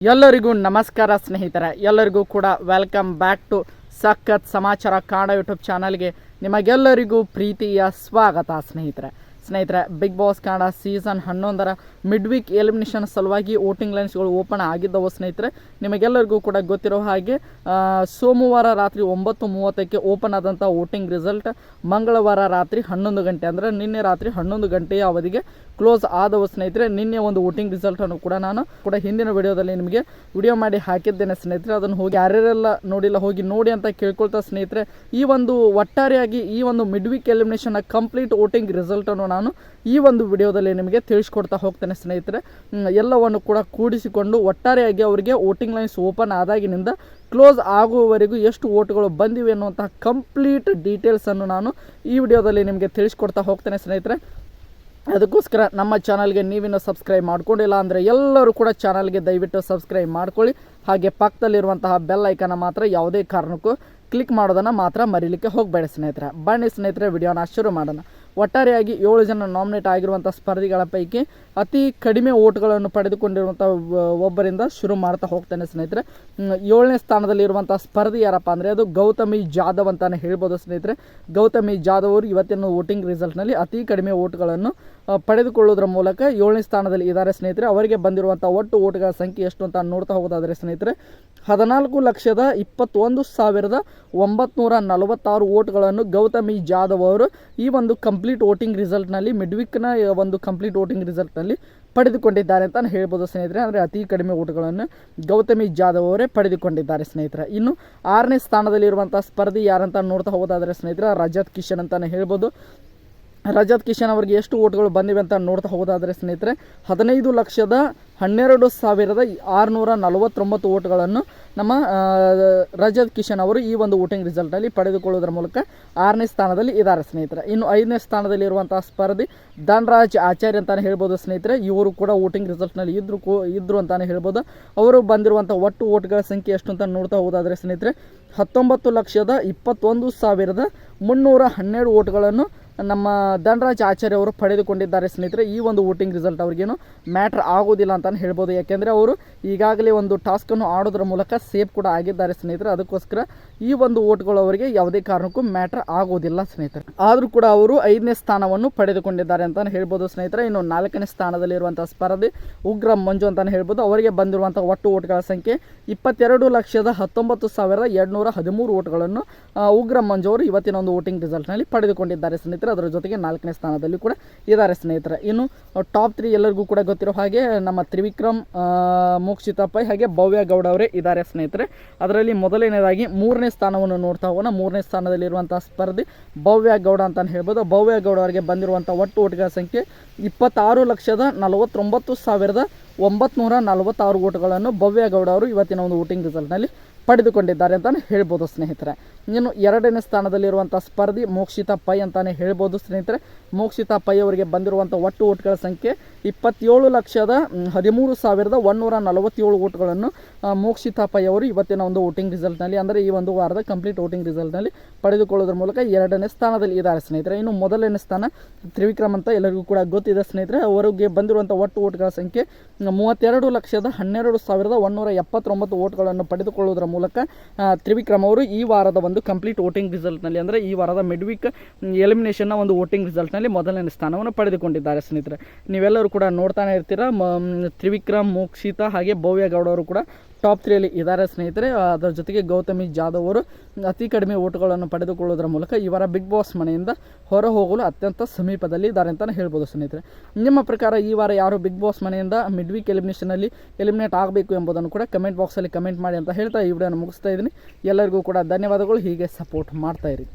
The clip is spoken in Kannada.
ಎಲ್ಲರಿಗೂ ನಮಸ್ಕಾರ ಸ್ನೇಹಿತರೆ, ಎಲ್ಲರಿಗೂ ಕೂಡ ವೆಲ್ಕಮ್ ಬ್ಯಾಕ್ ಟು ಸಖತ್ ಸಮಾಚಾರ ಕನ್ನಡ ಯೂಟ್ಯೂಬ್ ಚಾನಲ್ಗೆ ನಿಮಗೆಲ್ಲರಿಗೂ ಪ್ರೀತಿಯ ಸ್ವಾಗತ ಸ್ನೇಹಿತರೆ. ಬಿಗ್ ಬಾಸ್ ಕನ್ನಡ ಸೀಸನ್ 11ರ ಮಿಡ್ ವೀಕ್ ಎಲಿಮಿನೇಷನ್ ಸಲುವಾಗಿ ವೋಟಿಂಗ್ ಲೈನ್ಸ್ಗಳು ಓಪನ್ ಆಗಿದ್ದವು ಸ್ನೇಹಿತರೆ. ನಿಮಗೆಲ್ಲರಿಗೂ ಕೂಡ ಗೊತ್ತಿರೋ ಹಾಗೆ ಸೋಮವಾರ ರಾತ್ರಿ 9:30ಕ್ಕೆ ಓಪನ್ ಆದಂಥ ವೋಟಿಂಗ್ ರಿಸಲ್ಟ್ ಮಂಗಳವಾರ ರಾತ್ರಿ 11 ಗಂಟೆ ಅಂದರೆ ನಿನ್ನೆ ರಾತ್ರಿ 11 ಗಂಟೆಯ ಅವಧಿಗೆ ಕ್ಲೋಸ್ ಆದವು ಸ್ನೇಹಿತರೆ. ನಿನ್ನೆ ಒಂದು ವೋಟಿಂಗ್ ರಿಸಲ್ಟನ್ನು ಕೂಡ ನಾನು ಹಿಂದಿನ ವಿಡಿಯೋದಲ್ಲಿ ನಿಮಗೆ ವಿಡಿಯೋ ಮಾಡಿ ಹಾಕಿದ್ದೇನೆ ಸ್ನೇಹಿತರೆ. ಅದನ್ನು ಹೋಗಿ ಯಾರ್ಯಾರೆಲ್ಲ ನೋಡಿಲ್ಲ ಹೋಗಿ ನೋಡಿ ಅಂತ ಕೇಳ್ಕೊಳ್ತಾ ಸ್ನೇಹಿತರೆ, ಈ ಒಂದು ಒಟ್ಟಾರೆಯಾಗಿ ಈ ಒಂದು ಮಿಡ್ ವೀಕ್ ಎಲಿಮಿನೇಷನ್ನ ಕಂಪ್ಲೀಟ್ ವೋಟಿಂಗ್ ರಿಸಲ್ಟನ್ನು ನಾನು ಈ ಒಂದು ವಿಡಿಯೋದಲ್ಲಿ ನಿಮಗೆ ತಿಳಿಸ್ಕೊಡ್ತಾ ಹೋಗ್ತೇನೆ ಸ್ನೇಹಿತರೆ. ಎಲ್ಲವನ್ನು ಕೂಡ ಕೂಡಿಸಿಕೊಂಡು ಒಟ್ಟಾರೆಯಾಗಿ ಅವರಿಗೆ ವೋಟಿಂಗ್ ಲೈನ್ಸ್ ಓಪನ್ ಆದಾಗಿನಿಂದ ಕ್ಲೋಸ್ ಆಗುವವರೆಗೂ ಎಷ್ಟು ವೋಟ್ಗಳು ಬಂದಿವೆ ಅನ್ನುವಂತಹ ಕಂಪ್ಲೀಟ್ ಡೀಟೇಲ್ಸನ್ನು ನಾನು ಈ ವಿಡಿಯೋದಲ್ಲಿ ನಿಮಗೆ ತಿಳಿಸ್ಕೊಡ್ತಾ ಹೋಗ್ತೇನೆ ಸ್ನೇಹಿತರೆ. ಅದಕ್ಕೋಸ್ಕರ ನಮ್ಮ ಚಾನಲ್ಗೆ ನೀವಿನ್ನೂ ಸಬ್ಸ್ಕ್ರೈಬ್ ಮಾಡ್ಕೊಂಡಿಲ್ಲ ಅಂದರೆ ಎಲ್ಲರೂ ಕೂಡ ಚಾನಲ್ಗೆ ದಯವಿಟ್ಟು ಸಬ್ಸ್ಕ್ರೈಬ್ ಮಾಡ್ಕೊಳ್ಳಿ. ಹಾಗೆ ಪಕ್ಕದಲ್ಲಿರುವಂತಹ ಬೆಲ್ ಐಕನ್ನ ಮಾತ್ರ ಯಾವುದೇ ಕಾರಣಕ್ಕೂ ಕ್ಲಿಕ್ ಮಾಡೋದನ್ನು ಮಾತ್ರ ಮರೀಲಿಕ್ಕೆ ಹೋಗಬೇಡಿ ಸ್ನೇಹಿತರೆ. ಬನ್ನಿ ಸ್ನೇಹಿತರೆ, ವಿಡಿಯೋನ ಶುರು ಮಾಡೋಣ. ಒಟ್ಟಾರೆಯಾಗಿ 7 ಜನ ನಾಮಿನೇಟ್ ಆಗಿರುವಂಥ ಸ್ಪರ್ಧಿಗಳ ಪೈಕಿ ಅತಿ ಕಡಿಮೆ ಓಟ್ಗಳನ್ನು ಪಡೆದುಕೊಂಡಿರುವಂಥ ಒಬ್ಬರಿಂದ ಶುರು ಮಾಡ್ತಾ ಹೋಗ್ತಾನೆ ಸ್ನೇಹಿತರೆ. 7ನೇ ಸ್ಥಾನದಲ್ಲಿರುವಂಥ ಸ್ಪರ್ಧಿ ಯಾರಪ್ಪ ಅಂದರೆ ಅದು ಗೌತಮಿ ಜಾಧವ್ ಅಂತಾನೆ ಹೇಳ್ಬೋದು ಸ್ನೇಹಿತರೆ. ಗೌತಮಿ ಜಾಧವ್ ಅವರು ಇವತ್ತಿನ ವೋಟಿಂಗ್ ರಿಸಲ್ಟ್ನಲ್ಲಿ ಅತಿ ಕಡಿಮೆ ಓಟ್ಗಳನ್ನು ಪಡೆದುಕೊಳ್ಳೋದ್ರ ಮೂಲಕ 7ನೇ ಸ್ಥಾನದಲ್ಲಿ ಇದ್ದಾರೆ ಸ್ನೇಹಿತರೆ. ಅವರಿಗೆ ಬಂದಿರುವಂಥ ಒಟ್ಟು ಓಟ್ಗಳ ಸಂಖ್ಯೆ ಎಷ್ಟು ಅಂತ ನೋಡ್ತಾ ಹೋಗೋದಾದರೆ ಸ್ನೇಹಿತರೆ 14,21,946 ಓಟ್ಗಳನ್ನು ಗೌತಮಿ ಜಾಧವ್ ಅವರು ಈ ಒಂದು ಕಂಪ್ಲೀಟ್ ವೋಟಿಂಗ್ ರಿಸಲ್ಟ್ನಲ್ಲಿ ಮಿಡ್ ವೀಕ್ನ ಒಂದು ಕಂಪ್ಲೀಟ್ ವೋಟಿಂಗ್ ರಿಸಲ್ಟ್ನಲ್ಲಿ ಪಡೆದುಕೊಂಡಿದ್ದಾರೆ ಅಂತ ಹೇಳ್ಬೋದು ಸ್ನೇಹಿತರೆ. ಅಂದರೆ ಅತಿ ಕಡಿಮೆ ಓಟ್ಗಳನ್ನು ಗೌತಮಿ ಜಾಧವ್ ಅವರೇ ಪಡೆದುಕೊಂಡಿದ್ದಾರೆ ಸ್ನೇಹಿತರೆ. ಇನ್ನು 6ನೇ ಸ್ಥಾನದಲ್ಲಿರುವಂಥ ಸ್ಪರ್ಧಿ ಯಾರಂತ ನೋಡ್ತಾ ಹೋಗೋದಾದರೆ ಸ್ನೇಹಿತರೆ ರಜತ್ ಕಿಶನ್ ಅಂತಲೇ ಹೇಳ್ಬೋದು. ರಜತ್ ಕಿಶನ್ ಅವರಿಗೆ ಎಷ್ಟು ಓಟ್ಗಳು ಬಂದಿವೆ ಅಂತ ನೋಡ್ತಾ ಹೋಗೋದಾದರೆ ಸ್ನೇಹಿತರೆ 15,12,649 ಓಟ್ಗಳನ್ನು ನಮ್ಮ ರಜತ್ ಕಿಶನ್ ಅವರು ಈ ಒಂದು ವೋಟಿಂಗ್ ರಿಸಲ್ಟ್ನಲ್ಲಿ ಪಡೆದುಕೊಳ್ಳೋದ್ರ ಮೂಲಕ 6ನೇ ಸ್ಥಾನದಲ್ಲಿ ಇದ್ದಾರೆ ಸ್ನೇಹಿತರೆ. ಇನ್ನು 5ನೇ ಸ್ಥಾನದಲ್ಲಿರುವಂಥ ಸ್ಪರ್ಧಿ ಧನರಾಜ್ ಆಚಾರ್ಯ ಅಂತಾನೆ ಹೇಳ್ಬೋದು ಸ್ನೇಹಿತರೆ. ಇವರು ಕೂಡ ವೋಟಿಂಗ್ ರಿಸಲ್ಟ್ನಲ್ಲಿ ಇದ್ರು ಅಂತಾನೆ ಹೇಳ್ಬೋದು. ಅವರು ಬಂದಿರುವಂಥ ಒಟ್ಟು ಓಟ್ಗಳ ಸಂಖ್ಯೆ ಎಷ್ಟು ಅಂತ ನೋಡ್ತಾ ಹೋಗೋದಾದರೆ ಸ್ನೇಹಿತರೆ 19,21,312 ಓಟ್ಗಳನ್ನು ನಮ್ಮ ಧನರಾಜ್ ಆಚಾರ್ಯ ಅವರು ಪಡೆದುಕೊಂಡಿದ್ದಾರೆ ಸ್ನೇಹಿತರೆ. ಈ ಒಂದು ವೋಟಿಂಗ್ ರಿಸಲ್ಟ್ ಅವ್ರಿಗೇನು ಮ್ಯಾಟ್ರ್ ಆಗೋದಿಲ್ಲ ಅಂತಲೇ ಹೇಳ್ಬೋದು. ಯಾಕೆಂದರೆ ಅವರು ಈಗಾಗಲೇ ಒಂದು ಟಾಸ್ಕನ್ನು ಆಡೋದ್ರ ಮೂಲಕ ಸೇಫ್ ಕೂಡ ಆಗಿದ್ದಾರೆ ಸ್ನೇಹಿತರೆ. ಅದಕ್ಕೋಸ್ಕರ ಈ ಒಂದು ಓಟ್ಗಳು ಅವರಿಗೆ ಯಾವುದೇ ಕಾರಣಕ್ಕೂ ಮ್ಯಾಟ್ರ್ ಆಗೋದಿಲ್ಲ ಸ್ನೇಹಿತರೆ. ಆದರೂ ಕೂಡ ಅವರು 5ನೇ ಸ್ಥಾನವನ್ನು ಪಡೆದುಕೊಂಡಿದ್ದಾರೆ ಅಂತಲೇ ಹೇಳ್ಬೋದು ಸ್ನೇಹಿತರೆ. ಇನ್ನು 4ನೇ ಸ್ಥಾನದಲ್ಲಿರುವಂಥ ಸ್ಪರ್ಧಿ ಉಗ್ರ ಮಂಜು ಅಂತಲೇ ಹೇಳ್ಬೋದು. ಅವರಿಗೆ ಬಂದಿರುವಂಥ ಒಟ್ಟು ಓಟ್ಗಳ ಸಂಖ್ಯೆ 22,19,213 ಓಟ್ಗಳನ್ನು ಉಗ್ರ ಮಂಜು ಅವರು ಇವತ್ತಿನ ಒಂದು ವೋಟಿಂಗ್ ರಿಸಲ್ಟ್ನಲ್ಲಿ ಪಡೆದುಕೊಂಡಿದ್ದಾರೆ ಸ್ನೇಹಿತರೆ. ಅದರ ಜೊತೆಗೆ 4ನೇ ಸ್ಥಾನದಲ್ಲಿ ಕೂಡ ಇದ್ದಾರೆ ಸ್ನೇಹಿತರೆ. ಇನ್ನು ಟಾಪ್ 3 ಎಲ್ಲರಿಗೂ ಕೂಡ ಗೊತ್ತಿರೋ ಹಾಗೆ ನಮ್ಮ ತ್ರಿವಿಕ್ರಮ್, ಮೋಕ್ಷಿತಾ ಪೈ ಹಾಗೆ ಭವ್ಯ ಗೌಡ ಅವರೇ ಇದ್ದಾರೆ ಸ್ನೇಹಿತರೆ. ಅದರಲ್ಲಿ ಮೊದಲನೇದಾಗಿ 3ನೇ ಸ್ಥಾನವನ್ನು ನೋಡ್ತಾ ಹೋಗೋಣ. 3ನೇ ಸ್ಥಾನದಲ್ಲಿರುವಂಥ ಸ್ಪರ್ಧಿ ಭವ್ಯ ಗೌಡ ಅಂತಲೇ ಹೇಳ್ಬೋದು. ಭವ್ಯ ಗೌಡ ಅವರಿಗೆ ಬಂದಿರುವಂಥ ಒಟ್ಟು ಓಟ್ಗಳ ಸಂಖ್ಯೆ 26,49,946 ಓಟ್ಗಳನ್ನು ಭವ್ಯ ಗೌಡ ಅವರು ಇವತ್ತಿನ ಒಂದು ವೋಟಿಂಗ್ ರಿಸಲ್ಟ್ನಲ್ಲಿ ಪಡೆದುಕೊಂಡಿದ್ದಾರೆ ಅಂತಲೇ ಹೇಳ್ಬೋದು ಸ್ನೇಹಿತರೆ. ಇನ್ನು 2ನೇ ಸ್ಥಾನದಲ್ಲಿರುವಂಥ ಸ್ಪರ್ಧಿ ಮೋಕ್ಷಿತಾ ಪೈ ಅಂತಾನೆ ಹೇಳ್ಬೋದು ಸ್ನೇಹಿತರೆ. ಮೋಕ್ಷಿತಾ ಪೈ ಅವರಿಗೆ ಬಂದಿರುವಂಥ ಒಟ್ಟು ಓಟ್ಗಳ ಸಂಖ್ಯೆ 27,13,147 ಓಟ್ಗಳನ್ನು ಮೋಕ್ಷಿತಾ ಪೈ ಅವರು ಇವತ್ತಿನ ಒಂದು ವೋಟಿಂಗ್ ರಿಸಲ್ಟ್ನಲ್ಲಿ ಅಂದರೆ ಈ ಒಂದು ವಾರದ ಕಂಪ್ಲೀಟ್ ವೋಟಿಂಗ್ ರಿಸಲ್ಟ್ನಲ್ಲಿ ಪಡೆದುಕೊಳ್ಳೋದ್ರ ಮೂಲಕ 2ನೇ ಸ್ಥಾನದಲ್ಲಿ ಇದ್ದಾರೆ ಸ್ನೇಹಿತರೆ. ಇನ್ನು ಮೊದಲನೇ ಸ್ಥಾನ ತ್ರಿವಿಕ್ರಮ್ ಅಂತ ಎಲ್ಲರಿಗೂ ಕೂಡ ಗೊತ್ತಿದೆ ಸ್ನೇಹಿತರೆ. ಅವರಿಗೆ ಬಂದಿರುವಂಥ ಒಟ್ಟು ಓಟ್ಗಳ ಸಂಖ್ಯೆ 32,12,179 ಓಟ್ಗಳನ್ನು ಪಡೆದುಕೊಳ್ಳೋದ್ರ ಮೂಲಕ ತ್ರಿವಿಕ್ರಮ್ ಅವರು ಈ ವಾರದ ಒಂದು ಕಂಪ್ಲೀಟ್ ವೋಟಿಂಗ್ ರಿಸಲ್ಟ್ನಲ್ಲಿ ಅಂದರೆ ಈ ವಾರದ ಮಿಡ್ ವೀಕ್ ಎಲಿಮಿನೇಷನ್ನ ಒಂದು ವೋಟಿಂಗ್ ರಿಸಲ್ಟ್ನಲ್ಲಿ ಮೊದಲನೇ ಸ್ಥಾನವನ್ನು ಪಡೆದುಕೊಂಡಿದ್ದಾರೆ ಸ್ನೇಹಿತರೆ. ನೀವೆಲ್ಲರೂ ಕೂಡ ನೋಡ್ತಾನೆ ಇರ್ತೀರ. ತ್ರಿವಿಕ್ರಮ್, ಮೋಕ್ಷಿತಾ ಹಾಗೆ ಭವ್ಯ ಗೌಡ ಅವರು ಕೂಡ ಟಾಪ್ 3 ಇದ್ದಾರೆ ಸ್ನೇಹಿತರೆ. ಅದರ ಜೊತೆಗೆ ಗೌತಮಿ ಜಾಧವ್ ಅವರು ಅತಿ ಕಡಿಮೆ ಓಟ್ಗಳನ್ನು ಪಡೆದುಕೊಳ್ಳೋದ್ರ ಮೂಲಕ ಈ ವಾರ ಬಿಗ್ ಬಾಸ್ ಮನೆಯಿಂದ ಹೊರ ಹೋಗಲು ಅತ್ಯಂತ ಸಮೀಪದಲ್ಲಿ ಇದ್ದಾರೆ ಅಂತಲೇ ಹೇಳ್ಬೋದು ಸ್ನೇಹಿತರೆ. ನಿಮ್ಮ ಪ್ರಕಾರ ಈ ವಾರ ಯಾರು ಬಿಗ್ ಬಾಸ್ ಮನೆಯಿಂದ ಮಿಡ್ ವೀಕ್ ಎಲಿಮಿನೇಷನಲ್ಲಿ ಎಲಿಮಿನೇಟ್ ಆಗಬೇಕು ಎಂಬುದನ್ನು ಕೂಡ ಕಮೆಂಟ್ ಬಾಕ್ಸಲ್ಲಿ ಕಮೆಂಟ್ ಮಾಡಿ ಅಂತ ಹೇಳ್ತಾ ಈ ವಿಡಿಯೋನ ಮುಗಿಸ್ತಾ ಇದ್ದೀನಿ. ಎಲ್ಲರಿಗೂ ಕೂಡ ಧನ್ಯವಾದಗಳು. ಹೀಗೆ ಸಪೋರ್ಟ್ ಮಾಡ್ತಾ ಇರಿ.